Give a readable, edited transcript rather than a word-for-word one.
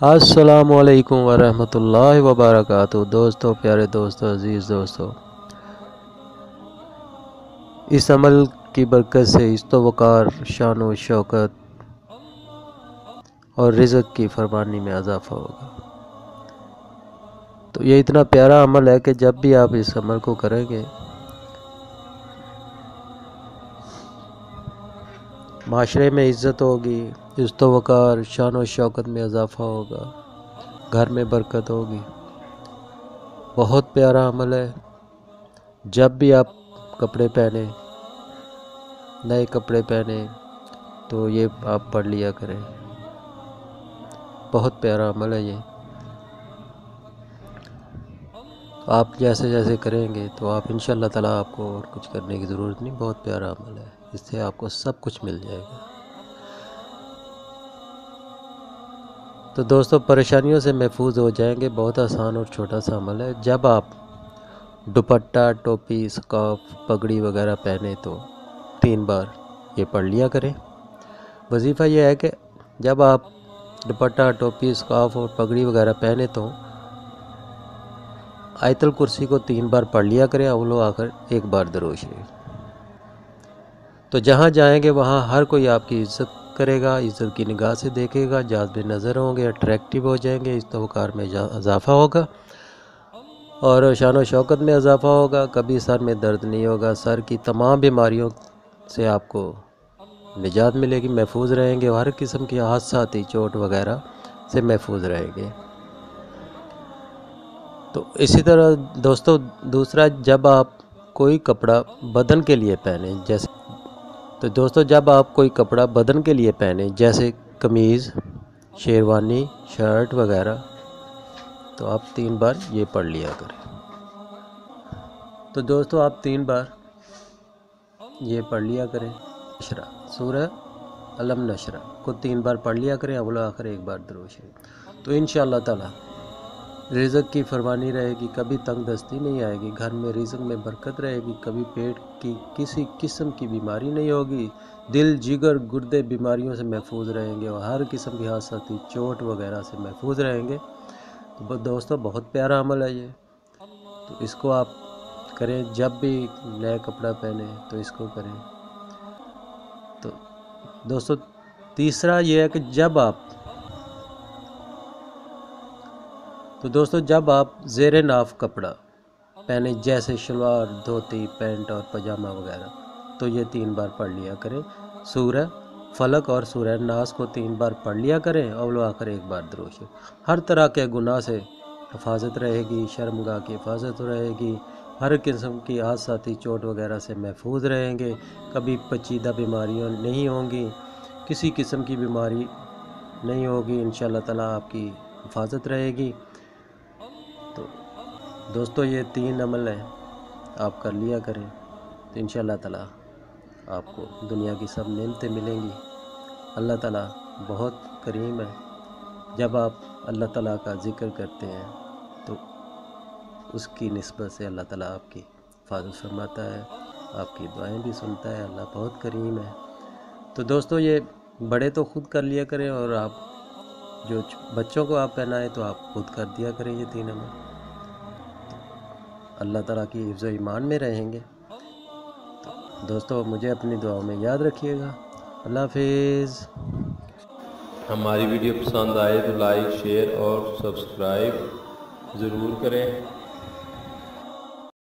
अस्सलामुअलैकुम वरहमतुल्लाहि वबरकातुहू। दोस्तों, प्यारे दोस्तों, अज़ीज़ दोस्तों, इस अमल की बरकत से इस्तवकार, शान व शौकत और रिज़्क़ की फरमानी में इजाफ़ा होगा। तो ये इतना प्यारा अमल है कि जब भी आप इस अमल को करेंगे, माशरे में इज़्ज़त होगी, इस्तवकार, शान व शौकत में इजाफ़ा होगा, घर में बरकत होगी। बहुत प्यारा अमल है। जब भी आप कपड़े पहने, नए कपड़े पहने, तो ये आप पढ़ लिया करें। बहुत प्यारा अमल है ये। आप जैसे जैसे करेंगे तो आप इंशाअल्लाह ताला आपको और कुछ करने की ज़रूरत नहीं। बहुत प्यारा अमल है, इससे आपको सब कुछ मिल जाएगा। तो दोस्तों, परेशानियों से महफूज हो जाएंगे। बहुत आसान और छोटा सा अमल है। जब आप दुपट्टा, टोपी, स्कार्फ, पगड़ी वगैरह पहने तो 3 बार ये पढ़ लिया करें। वजीफ़ा यह है कि जब आप दुपट्टा, टोपी, स्कार्फ और पगड़ी वगैरह पहने तो आयतुल कुर्सी को 3 बार पढ़ लिया करें, अव्वलो आखिर 1 बार दरूद शरीफ। तो जहाँ जाएंगे वहाँ हर कोई आपकी इज़्ज़त करेगा, इज़्ज़त की निगाह से देखेगा, जाज़िब नज़र होंगे, अट्रैक्टिव हो जाएंगे, इस्तवकार में इजाफ़ा होगा और शान व शौकत में इजाफ़ा होगा। कभी सर में दर्द नहीं होगा। सर की तमाम बीमारियों से आपको निजात मिलेगी, महफूज रहेंगे और हर किस्म की हादसाती, चोट वगैरह से महफूज रहेंगे। तो इसी तरह दोस्तों, दूसरा, जब आप कोई कपड़ा बदन के लिए पहने, जब आप कोई कपड़ा बदन के लिए पहने, जैसे कमीज़, शेरवानी, शर्ट वगैरह, तो आप 3 बार ये पढ़ लिया करें। तो दोस्तों, आप 3 बार ये पढ़ लिया करें। सूरह अलम नशरा को 3 बार पढ़ लिया करें, अव्वल आखिर 1 बार दरूद शरीफ। तो इंशाअल्लाह ताला रिज़्क़ की फरमानी रहेगी, कभी तंगदस्ती नहीं आएगी, घर में रिज़्क़ में बरकत रहेगी, कभी पेट की किसी किस्म की बीमारी नहीं होगी, दिल, जिगर, गुर्दे बीमारियों से महफूज रहेंगे और हर किस्म की हादसाती, चोट वगैरह से महफूज रहेंगे। तो दोस्तों, बहुत प्यारा अमल है ये। तो इसको आप करें, जब भी नया कपड़ा पहने तो इसको करें। तो दोस्तों, तीसरा ये है कि जब आप ज़ेरे नाफ कपड़ा पहने, जैसे शलवार, धोती, पैंट और पजामा वगैरह, तो ये 3 बार पढ़ लिया करें। सूरह फलक और सूरह नास को 3 बार पढ़ लिया करें, अव्वल आखिर 1 बार दरूद शरीफ। हर तरह के गुनाह से हिफाजत रहेगी, शर्मगाह की हिफाजत रहेगी, हर किस्म की हादसाती, चोट वगैरह से महफूज रहेंगे, कभी पेचीदा बीमारियाँ नहीं होंगी, किसी किस्म की बीमारी नहीं होगी, इंशाअल्लाह ताला आपकी हिफाजत रहेगी। तो दोस्तों, ये 3 अमल हैं, आप कर लिया करें तो इंशाअल्लाह ताला आपको दुनिया की सब नेमतें मिलेंगी। अल्लाह ताला बहुत करीम है। जब आप अल्लाह ताला का ज़िक्र करते हैं तो उसकी निस्बत से अल्लाह ताला आपकी हिफाजत फरमाता है, आपकी दुआएं भी सुनता है। अल्लाह बहुत करीम है। तो दोस्तों, ये बड़े तो खुद कर लिया करें और आप जो बच्चों को आप पहनाएं तो आप खुद कर दिया करें ये 3 अमल। अल्लाह ताला की हिफ्ज़ ईमान में रहेंगे। तो दोस्तों, मुझे अपनी दुआओं में याद रखिएगा। अल्लाह हाफिज़। हमारी वीडियो पसंद आए तो लाइक, शेयर और सब्सक्राइब ज़रूर करें।